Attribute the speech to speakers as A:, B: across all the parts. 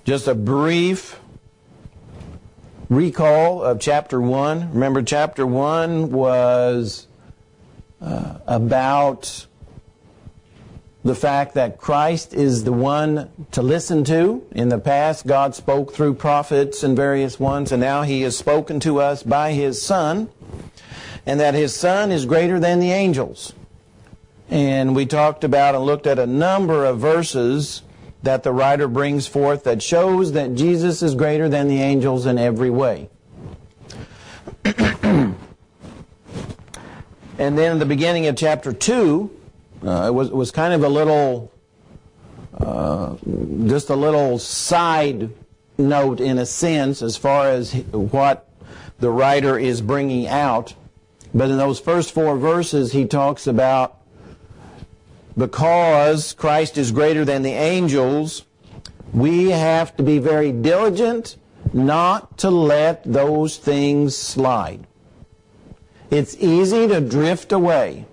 A: Just a brief recall of chapter 1. Remember, chapter 1 was about the fact that Christ is the one to listen to. In the past, God spoke through prophets and various ones, and now He has spoken to us by His Son, and that His Son is greater than the angels. And we talked about and looked at a number of verses that the writer brings forth that shows that Jesus is greater than the angels in every way. And then in the beginning of chapter 2, it was kind of a little, just a little side note in a sense as far as what the writer is bringing out. But in those first 4 verses, he talks about because Christ is greater than the angels, we have to be very diligent not to let those things slide. It's easy to drift away.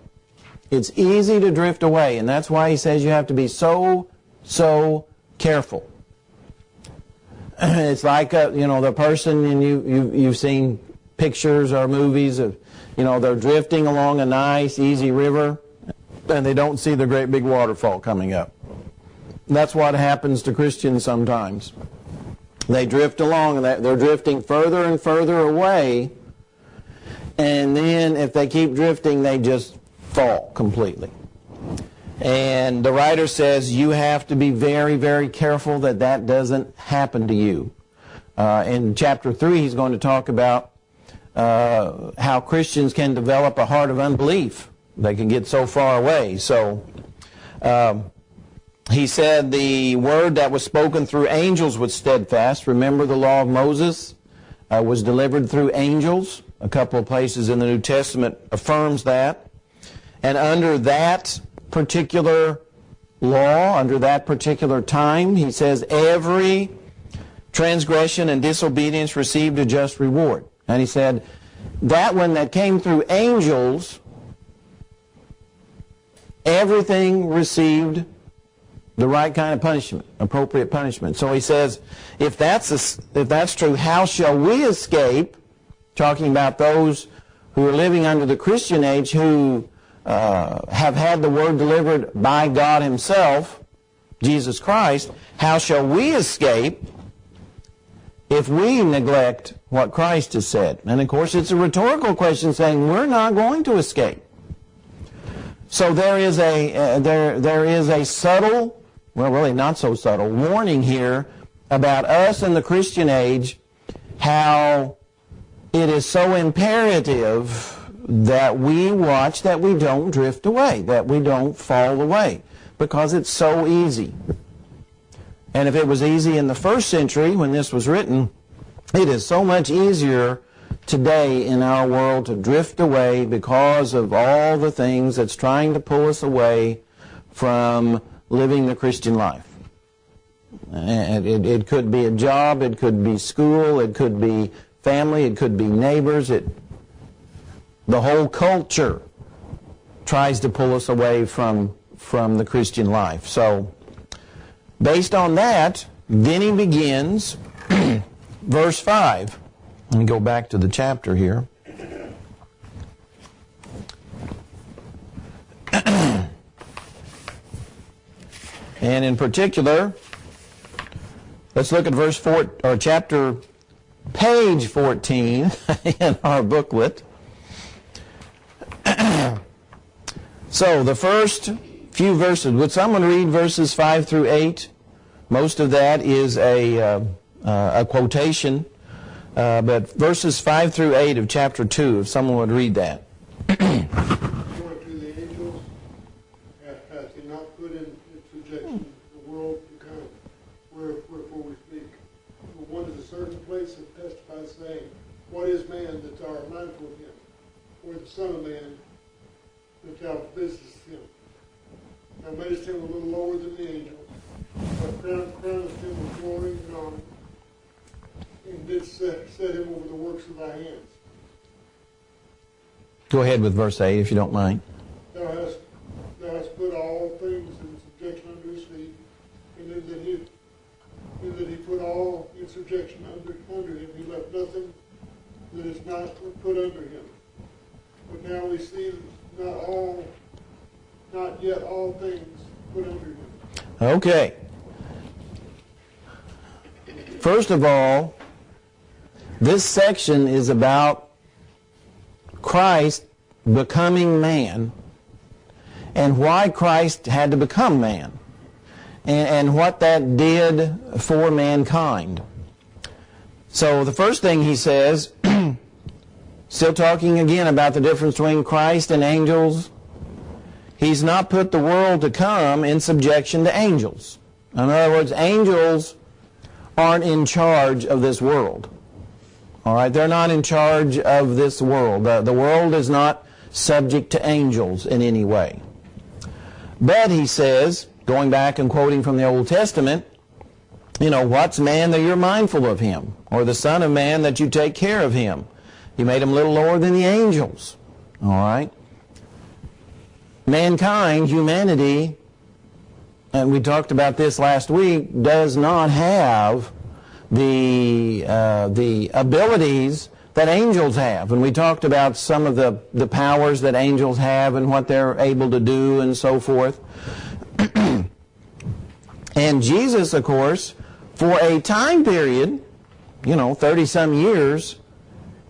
A: It's easy to drift away, and that's why he says you have to be so careful. It's like the person, and you've seen pictures or movies of, they're drifting along a nice, easy river, and they don't see the great big waterfall coming up. That's what happens to Christians sometimes. They drift along, and they're drifting further and further away, and then if they keep drifting, they just fall completely. And the writer says you have to be very, very careful that that doesn't happen to you. In chapter 3, he's going to talk about how Christians can develop a heart of unbelief. They can get so far away. So he said the word that was spoken through angels was steadfast. Remember, the law of Moses was delivered through angels. A couple of places in the New Testament affirms that. And under that particular law, under that particular time, he says every transgression and disobedience received a just reward. And he said that one that came through angels, everything received the right kind of punishment, appropriate punishment. So he says, if that's true, how shall we escape? Talking about those who are living under the Christian age who have had the word delivered by God Himself, Jesus Christ. How shall we escape if we neglect what Christ has said? And of course, it's a rhetorical question saying we're not going to escape. So there is a subtle, well, really not so subtle, warning here about us in the Christian age, how it is so imperative that we watch that we don't drift away, that we don't fall away, because it's so easy. And if it was easy in the first century when this was written, it is so much easier today in our world to drift away because of all the things that's trying to pull us away from living the Christian life. And it could be a job, it could be school, it could be family, it could be neighbors. The whole culture tries to pull us away from the Christian life. So, based on that, then he begins verse 5. Let me go back to the chapter here. And in particular, let's look at verse 4, or chapter, page 14 in our booklet. So the first few verses, would someone read verses 5 through 8? Most of that is a quotation, but verses 5 through 8 of chapter 2, if someone would read that.
B: To the angels, hath He not put in subjection the world to come, wherefore we speak. For one is a certain place that testifies, saying, what is man that thou art mindful of him, or the Son of Man that thou visitest him? Thou madest him a little lower than the angels, but crownest him with glory and honor, and didst set him over the works of thy hands.
A: Go ahead with verse 8, if you don't mind.
B: Thou hast put all things in subjection under his feet, and in that he put subjection under him. He left nothing that is not put under him. But now we see not yet all things put under him.
A: Okay. First of all, this section is about Christ becoming man and why Christ had to become man and what that did for mankind. So the first thing he says, still talking again about the difference between Christ and angels, he's not put the world to come in subjection to angels. In other words, angels aren't in charge of this world. All right, they're not in charge of this world. The world is not subject to angels in any way. But he says, going back and quoting from the Old Testament, what's man that you're mindful of him? Or the Son of Man that you take care of him? You made him a little lower than the angels. All right? Mankind, humanity, and we talked about this last week, does not have the abilities that angels have. And we talked about some of the powers that angels have and what they're able to do and so forth. And Jesus, of course, for a time period, 30-some years,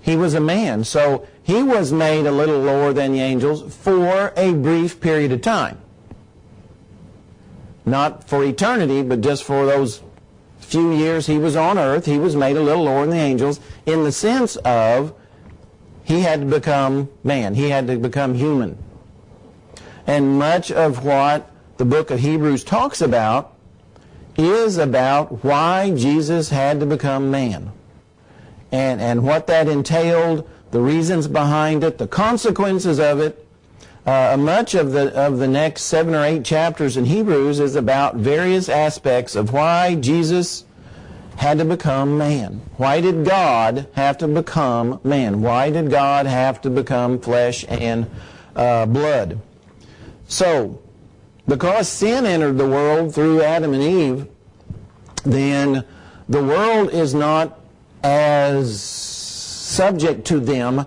A: he was a man. So he was made a little lower than the angels for a brief period of time. Not for eternity, but just for those few years he was on earth, he was made a little lower than the angels in the sense of he had to become man. He had to become human. And much of what the book of Hebrews talks about is about why Jesus had to become man. And what that entailed, the reasons behind it, the consequences of it. Much of the next 7 or 8 chapters in Hebrews is about various aspects of why Jesus had to become man. Why did God have to become man? Why did God have to become flesh and blood? So, because sin entered the world through Adam and Eve, then the world is not as subject to them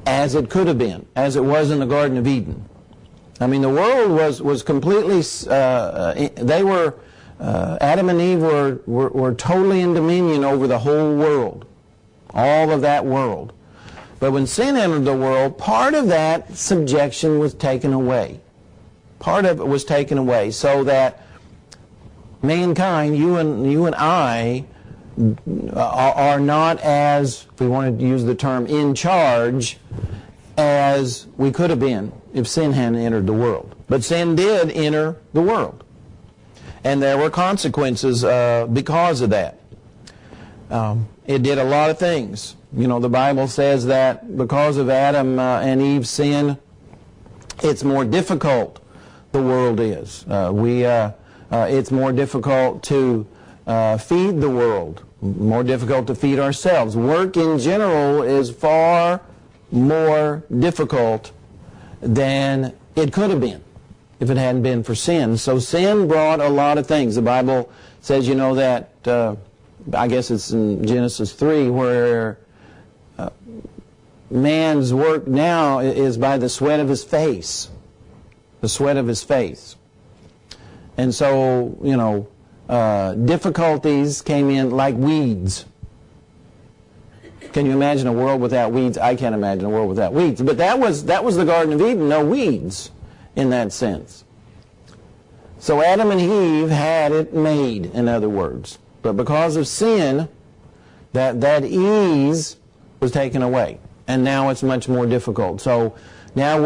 A: as it could have been, as it was in the Garden of Eden. I mean, the world was completely, Adam and Eve were totally in dominion over the whole world, all of that world. But when sin entered the world, part of that subjection was taken away. Part of it was taken away so that mankind, you and I, are not as, if we wanted to use the term, in charge as we could have been if sin hadn't entered the world. But sin did enter the world. And there were consequences because of that. It did a lot of things. The Bible says that because of Adam and Eve's sin, it's more difficult, the world is. It's more difficult to feed the world, more difficult to feed ourselves. Work in general is far more difficult than it could have been if it hadn't been for sin. So sin brought a lot of things. The Bible says, that, I guess it's in Genesis 3, where man's work now is by the sweat of his face. The sweat of his face. And so, difficulties came in like weeds. Can you imagine a world without weeds? I can't imagine a world without weeds. But that was the Garden of Eden, no weeds in that sense. So Adam and Eve had it made, in other words. But because of sin, that ease was taken away. And now it's much more difficult. So now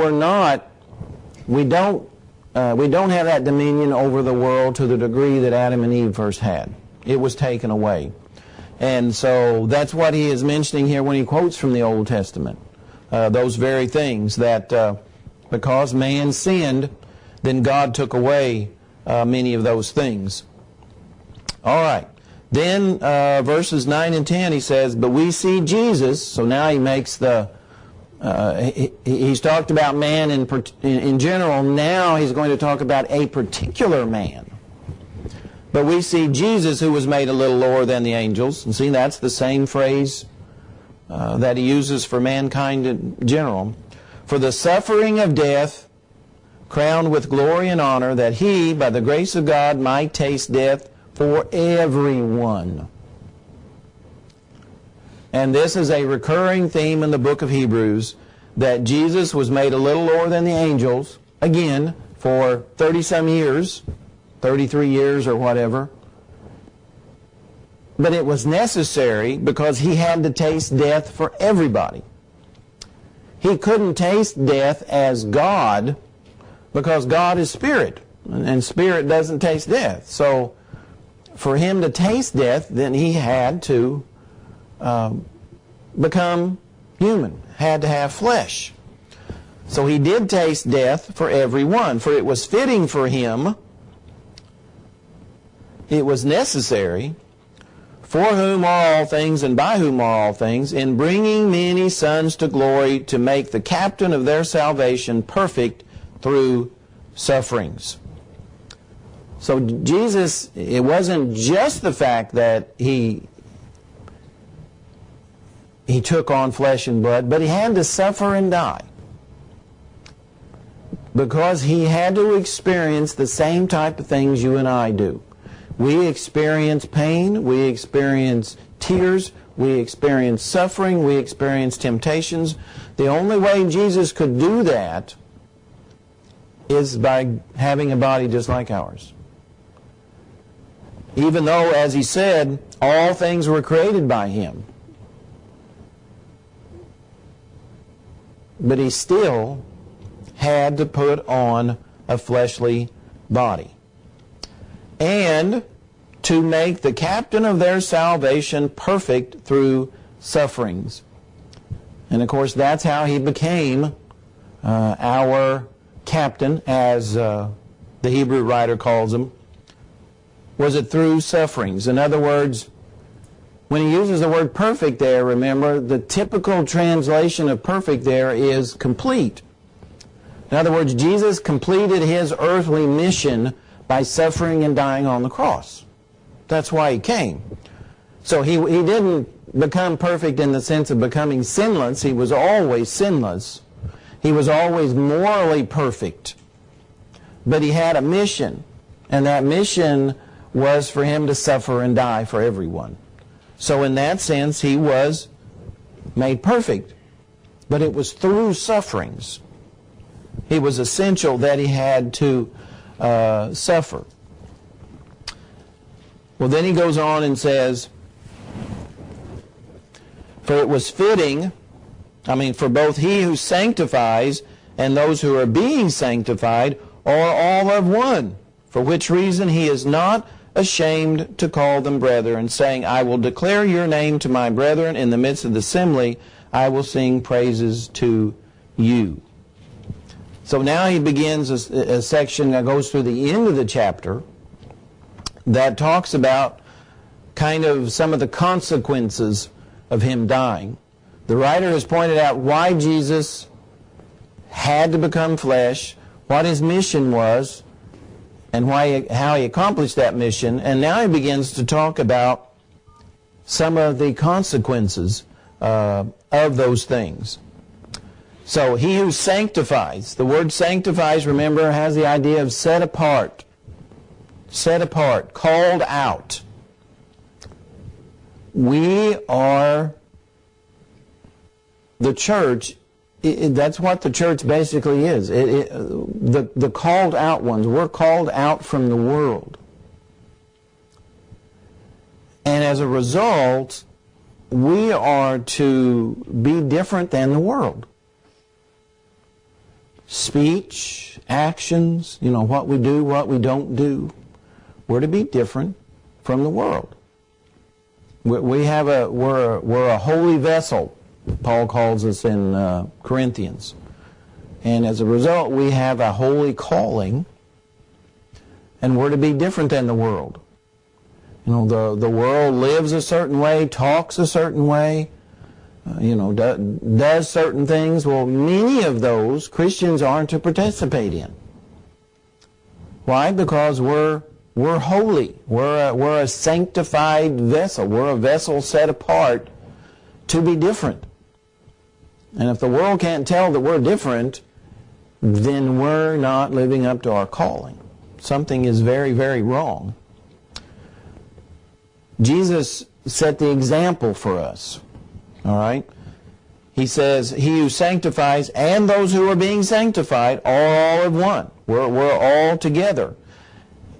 A: we don't have that dominion over the world to the degree that Adam and Eve first had. It was taken away. And so that's what he is mentioning here when he quotes from the Old Testament. Those very things that because man sinned, then God took away many of those things. All right. Then verses 9 and 10 he says, but we see Jesus, so now he makes he's talked about man in general. Now he's going to talk about a particular man. But we see Jesus, who was made a little lower than the angels. And see, that's the same phrase that he uses for mankind in general. For the suffering of death, crowned with glory and honor, that he, by the grace of God, might taste death for everyone. And this is a recurring theme in the book of Hebrews, that Jesus was made a little lower than the angels, again, for 30-some years, 33 years or whatever. But it was necessary because he had to taste death for everybody. He couldn't taste death as God because God is spirit, and spirit doesn't taste death. So for him to taste death, then he had to become human, had to have flesh. So he did taste death for everyone, for it was fitting for him, it was necessary, for whom are all things and by whom are all things, in bringing many sons to glory, to make the captain of their salvation perfect through sufferings. So Jesus, it wasn't just the fact that he took on flesh and blood, but he had to suffer and die. Because he had to experience the same type of things you and I do. We experience pain, we experience tears, we experience suffering, we experience temptations. The only way Jesus could do that is by having a body just like ours. Even though, as he said, all things were created by him. But he still had to put on a fleshly body. And to make the captain of their salvation perfect through sufferings. And of course, that's how he became our captain, as the Hebrew writer calls him. Was it through sufferings? In other words, when he uses the word perfect there, remember, the typical translation of perfect there is complete. In other words, Jesus completed his earthly mission by suffering and dying on the cross. That's why he came. So he didn't become perfect in the sense of becoming sinless. He was always sinless. He was always morally perfect. But he had a mission, and that mission was for him to suffer and die for everyone. So in that sense, he was made perfect. But it was through sufferings. It was essential that he had to suffer. Well, then he goes on and says, for it was fitting, for both he who sanctifies and those who are being sanctified are all of one, for which reason he is not ashamed to call them brethren, saying, I will declare your name to my brethren in the midst of the assembly, I will sing praises to you. So now he begins a section that goes through the end of the chapter that talks about kind of some of the consequences of him dying. The writer has pointed out why Jesus had to become flesh, what his mission was, and how he accomplished that mission. And now he begins to talk about some of the consequences of those things. So he who sanctifies, the word sanctifies, remember, has the idea of set apart, called out. We are the church. That's what the church basically is. The called out ones. We're called out from the world. And as a result, we are to be different than the world. Speech, actions, what we do, what we don't do. We're to be different from the world. We're a holy vessel, Paul calls us in Corinthians. And as a result, we have a holy calling, and we're to be different than the world. The world lives a certain way, talks a certain way, does certain things. Well, many of those Christians aren't to participate in. Why? Because we're We're holy. We're a sanctified vessel. We're a vessel set apart to be different. And if the world can't tell that we're different, then we're not living up to our calling. Something is very, very wrong. Jesus set the example for us. All right? He says, he who sanctifies and those who are being sanctified are all of one. We're all together.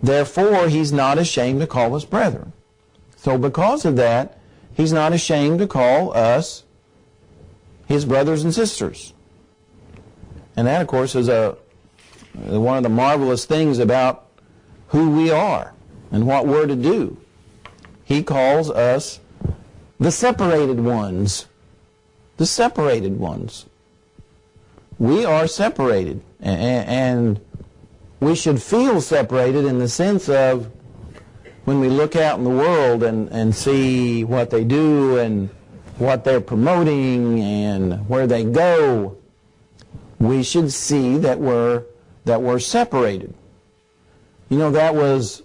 A: Therefore, he's not ashamed to call us brethren. So because of that, he's not ashamed to call us his brothers and sisters. And that, of course, is one of the marvelous things about who we are and what we're to do. He calls us the separated ones. The separated ones. We are separated. And we should feel separated in the sense of when we look out in the world and see what they do and what they're promoting and where they go, we should see that we're separated. You know, that was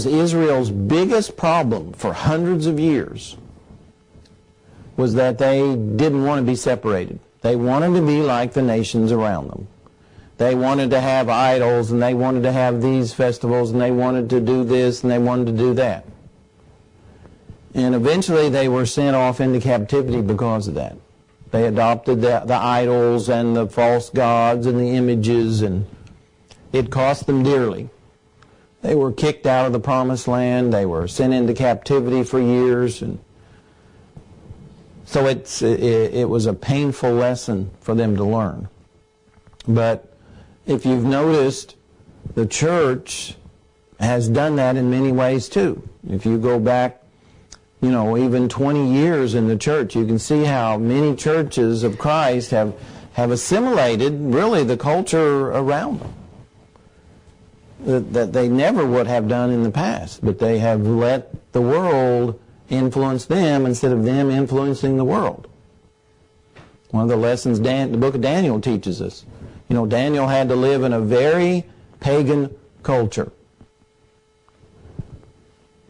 A: Israel's biggest problem for hundreds of years, was that they didn't want to be separated. They wanted to be like the nations around them. They wanted to have idols, and they wanted to have these festivals, and they wanted to do this, and they wanted to do that. And eventually they were sent off into captivity because of that. They adopted the idols and the false gods and the images, and it cost them dearly. They were kicked out of the promised land. They were sent into captivity for years. And so it was a painful lesson for them to learn. But if you've noticed, the church has done that in many ways too. If you go back, you know, even 20 years in the church, you can see how many churches of Christ have assimilated really the culture around them that they never would have done in the past, but they have let the world influence them instead of them influencing the world. One of the lessons the book of Daniel teaches us. You know, Daniel had to live in a very pagan culture.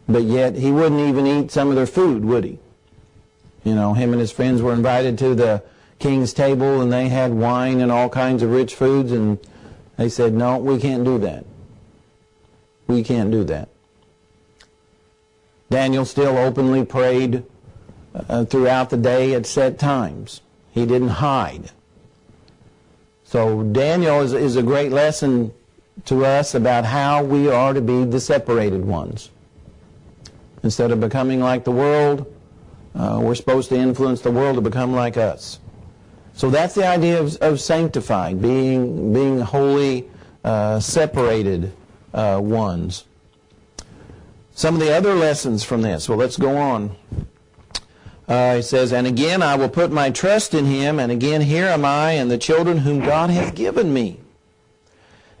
A: But yet he wouldn't even eat some of their food, would he? You know, him and his friends were invited to the king's table and they had wine and all kinds of rich foods, and they said, no, we can't do that. We can't do that. Daniel still openly prayed throughout the day at set times. He didn't hide. So Daniel is a great lesson to us about how we are to be the separated ones. Instead of becoming like the world, we're supposed to influence the world to become like us. So that's the idea of sanctified, being holy, separated ones. Some of the other lessons from this. Well, let's go on. It says, and again I will put my trust in him, and again here am I and the children whom God hath given me.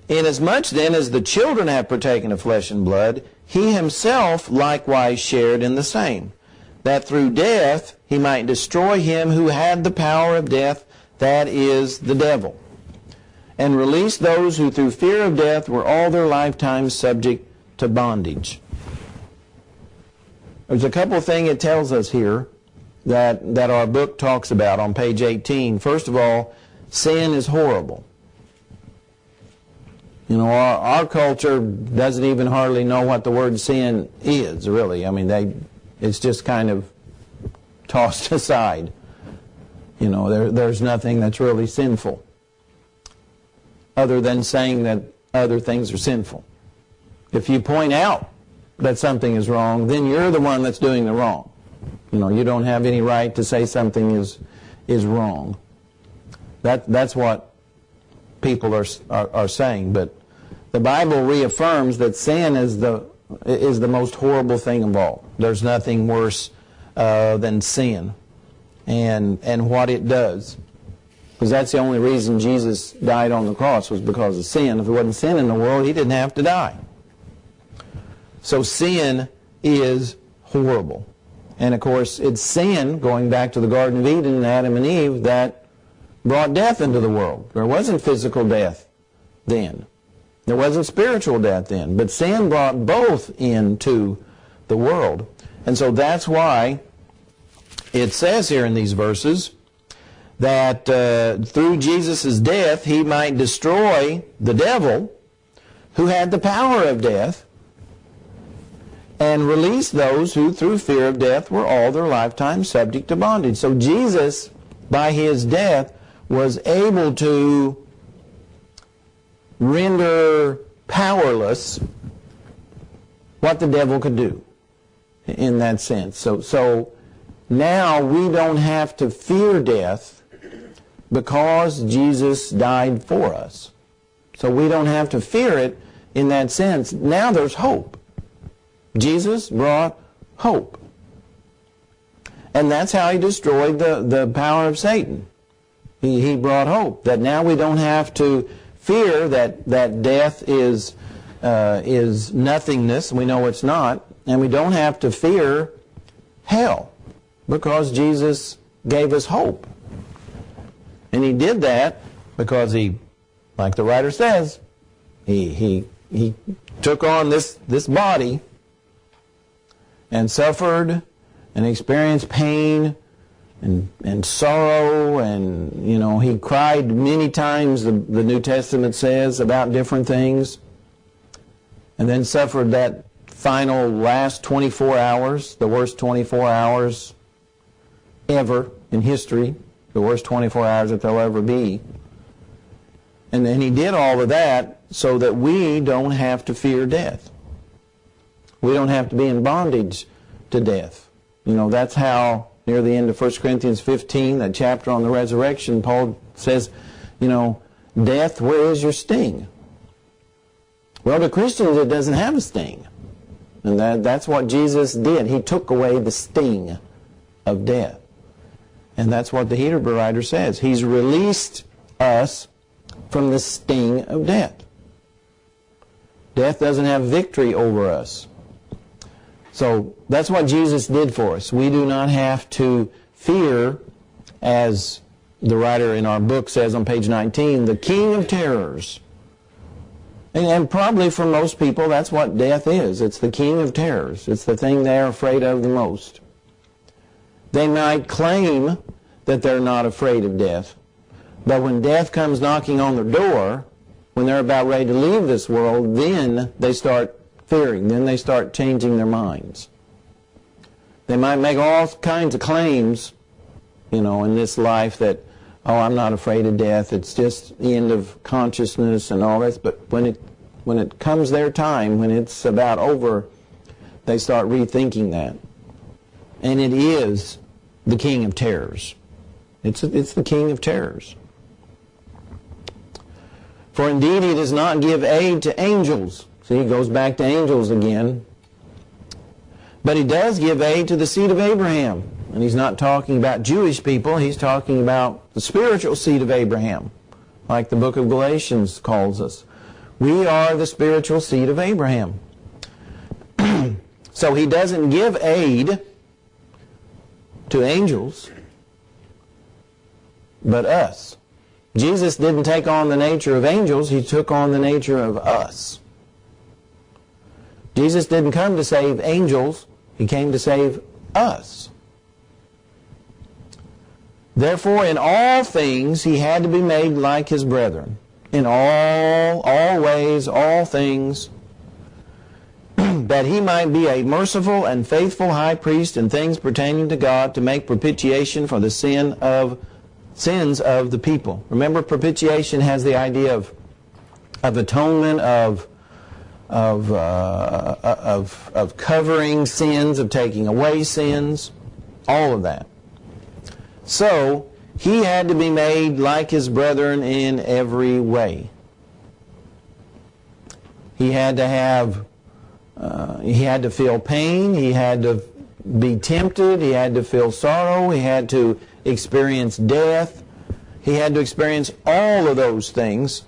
A: Inasmuch then as the children have partaken of flesh and blood, he himself likewise shared in the same, that through death he might destroy him who had the power of death, that is, the devil, and release those who through fear of death were all their lifetime subject to bondage. There's a couple of things it tells us here that our book talks about on page 18. First of all, sin is horrible. You know, our culture doesn't even hardly know what the word sin is, really. I mean, it's just kind of tossed aside. You know, there's nothing that's really sinful other than saying that other things are sinful. If you point out that something is wrong, then you're the one that's doing the wrong. You know, you don't have any right to say something is wrong. That's what people are saying. But the Bible reaffirms that sin is the most horrible thing of all. There's nothing worse than sin and what it does. Because that's the only reason Jesus died on the cross, was because of sin. If there wasn't sin in the world, he didn't have to die. So sin is horrible. And of course, it's sin, going back to the Garden of Eden and Adam and Eve, that brought death into the world. There wasn't physical death then. There wasn't spiritual death then, but sin brought both into the world. And so that's why it says here in these verses that through Jesus' death he might destroy the devil who had the power of death and release those who through fear of death were all their lifetime subject to bondage. So Jesus, by his death, was able to render powerless what the devil could do in that sense. So now we don't have to fear death because Jesus died for us. So we don't have to fear it in that sense. Now there's hope. Jesus brought hope. And that's how he destroyed the power of Satan. He brought hope. That now we don't have to fear that death is nothingness. We know it's not. And we don't have to fear hell because Jesus gave us hope. And he did that because he, like the writer says, he took on this body and suffered and experienced pain and sorrow, and he cried many times, the New Testament says, about different things, and then suffered that final last 24 hours, the worst 24 hours ever in history, the worst 24 hours that there'll ever be. And then he did all of that so that we don't have to fear death. We don't have to be in bondage to death. That's how, near the end of 1 Corinthians 15, that chapter on the resurrection, Paul says, death, where is your sting? Well, to Christians, it doesn't have a sting. And that's what Jesus did. He took away the sting of death. And that's what the Hebrew writer says. He's released us from the sting of death. Death doesn't have victory over us. So that's what Jesus did for us. We do not have to fear, as the writer in our book says on page 19, the king of terrors. And probably for most people, that's what death is. It's the king of terrors. It's the thing they're afraid of the most. They might claim that they're not afraid of death, but when death comes knocking on their door, when they're about ready to leave this world, then they start fearing. Then they start changing their minds. They might make all kinds of claims, in this life that, I'm not afraid of death. It's just the end of consciousness and all this. But when it comes their time, when it's about over, they start rethinking that. And it is the king of terrors. It's the king of terrors. For indeed he does not give aid to angels. See, he goes back to angels again. But he does give aid to the seed of Abraham. And he's not talking about Jewish people. He's talking about the spiritual seed of Abraham, like the book of Galatians calls us. We are the spiritual seed of Abraham. So he doesn't give aid to angels, but us. Jesus didn't take on the nature of angels. He took on the nature of us. Jesus didn't come to save angels. He came to save us. Therefore, in all things, he had to be made like his brethren. In all ways, all things, that he might be a merciful and faithful high priest in things pertaining to God, to make propitiation for the sins of the people. Remember, propitiation has the idea of atonement, of covering sins, of taking away sins, all of that. So, he had to be made like his brethren in every way. He had to have, he had to feel pain, he had to be tempted, he had to feel sorrow, he had to experience death, he had to experience all of those things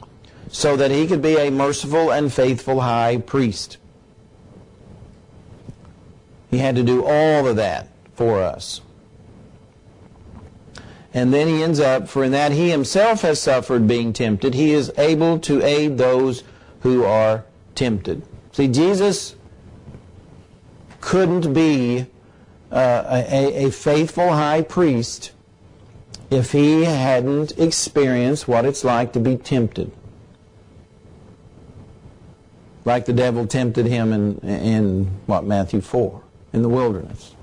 A: so that he could be a merciful and faithful high priest. He had to do all of that for us. And then he ends up, for in that he himself has suffered being tempted, he is able to aid those who are tempted. See, Jesus couldn't be a faithful high priest if he hadn't experienced what it's like to be tempted. Like the devil tempted him in Matthew 4, in the wilderness.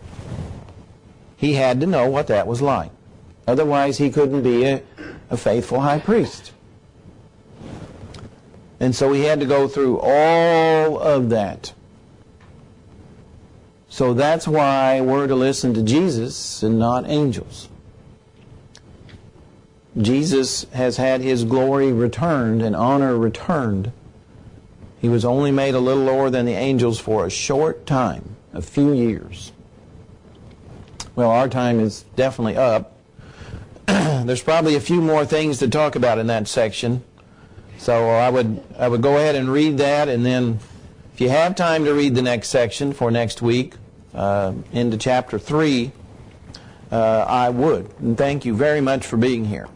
A: He had to know what that was like. Otherwise, he couldn't be a faithful high priest. And so he had to go through all of that. So that's why we're to listen to Jesus and not angels. Jesus has had his glory returned and honor returned. He was only made a little lower than the angels for a short time, a few years. Well, our time is definitely up. There's probably a few more things to talk about in that section. So I would go ahead and read that, and then if you have time to read the next section for next week, into chapter 3, I would. And thank you very much for being here.